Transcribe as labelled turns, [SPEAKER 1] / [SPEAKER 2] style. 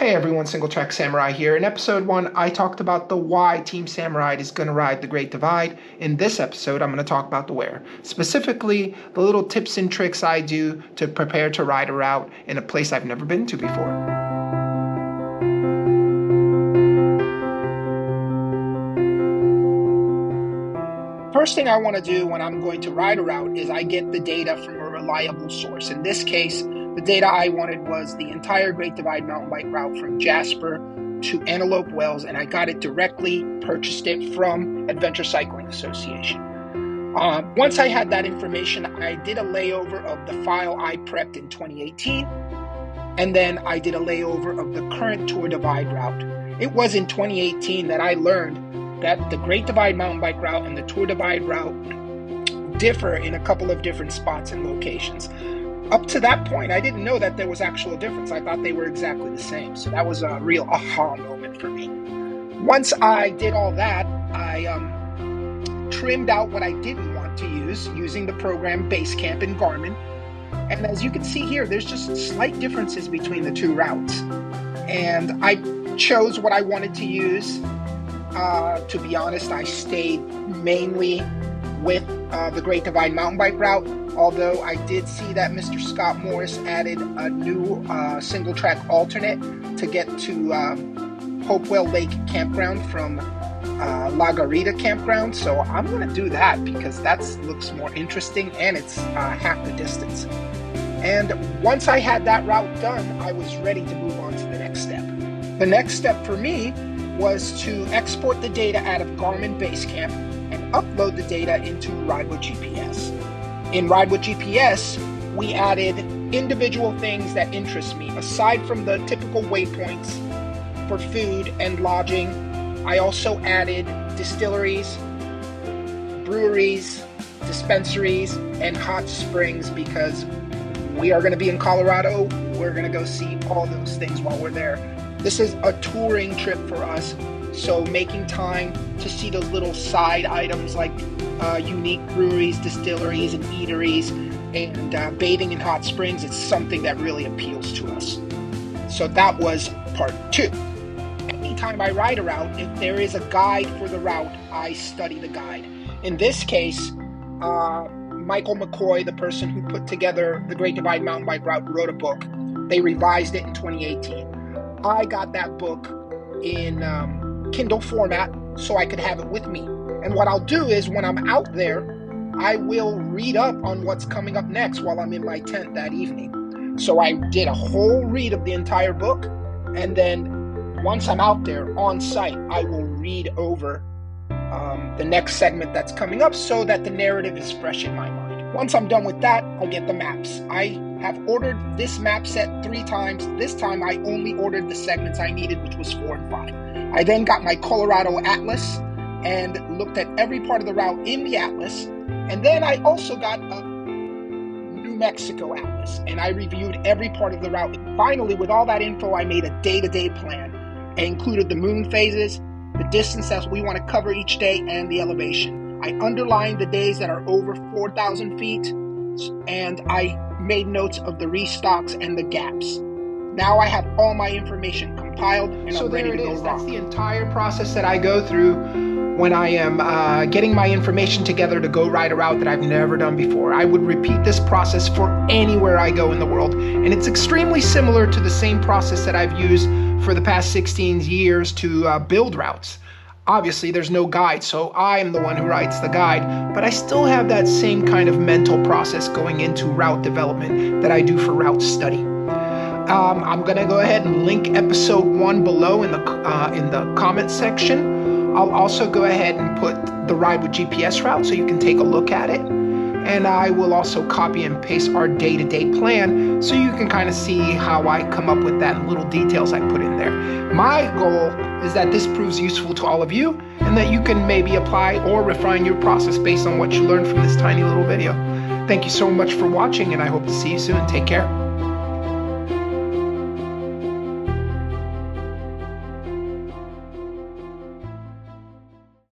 [SPEAKER 1] Hey everyone, Singletrack Samurai here. In episode 1, I talked about the why Team Samurai is going to ride the Great Divide. In this episode, I'm going to talk about the where. Specifically, the little tips and tricks I do to prepare to ride a route in a place I've never been to before. First thing I want to do when I'm going to ride a route is I get the data from a reliable source. In this case, the data I wanted was the entire Great Divide mountain bike route from Jasper to Antelope Wells, and I got it directly, purchased it from Adventure Cycling Association. Once I had that information, I did a layover of the file I prepped in 2018, and then I did a layover of the current Tour Divide route. It was in 2018 that I learned that the Great Divide mountain bike route and the Tour Divide route differ in a couple of different spots and locations. Up to that point, I didn't know that there was actual difference. I thought they were exactly the same. So that was a real aha moment for me. Once I did all that, I trimmed out what I didn't want to use using the program Basecamp and Garmin. And as you can see here, there's just slight differences between the two routes. And I chose what I wanted to use. To be honest, I stayed mainly with the Great Divide mountain bike route, although I did see that Mr. Scott Morris added a new single track alternate to get to Hopewell Lake Campground from La Garita Campground, so I'm going to do that because that looks more interesting and it's half the distance. And once I had that route done, I was ready to move on to the next step. The next step for me was to export the data out of Garmin Basecamp and upload the data into Ride with GPS. In Ride with GPS, we added individual things that interest me. Aside from the typical waypoints for food and lodging, I also added distilleries, breweries, dispensaries, and hot springs because we are going to be in Colorado. We're going to go see all those things while we're there. This is a touring trip for us, so making time to see those little side items like unique breweries, distilleries, and eateries, and bathing in hot springs, it's something that really appeals to us. So that was part 2. Anytime I ride a route, if there is a guide for the route, I study the guide. In this case, Michael McCoy, the person who put together the Great Divide mountain bike route, wrote a book. They revised it in 2018. I got that book in Kindle format so I could have it with me. And what I'll do is when I'm out there, I will read up on what's coming up next while I'm in my tent that evening. So I did a whole read of the entire book, and then once I'm out there on site, I will read over the next segment that's coming up so that the narrative is fresh in my mind. Once I'm done with that, I get the maps. I have ordered this map set 3 times. This time I only ordered the segments I needed, which was 4 and 5. I then got my Colorado Atlas and looked at every part of the route in the Atlas. And then I also got a New Mexico Atlas, and I reviewed every part of the route. And finally, with all that info, I made a day-to-day plan. I included the moon phases, the distance that we want to cover each day, and the elevation. I underlined the days that are over 4,000 feet, and I made notes of the restocks and the gaps. Now I have all my information compiled and I'm ready to go rock. That's the entire process that I go through when I am getting my information together to go ride a route that I've never done before. I would repeat this process for anywhere I go in the world, and it's extremely similar to the same process that I've used for the past 16 years to build routes. Obviously, there's no guide, so I am the one who writes the guide, but I still have that same kind of mental process going into route development that I do for route study. I'm going to go ahead and link episode 1 below in the comment section. I'll also go ahead and put the Ride with GPS route so you can take a look at it. And I will also copy and paste our day-to-day plan so you can kind of see how I come up with that and little details I put in there. My goal is that this proves useful to all of you and that you can maybe apply or refine your process based on what you learned from this tiny little video. Thank you so much for watching, and I hope to see you soon. Take care.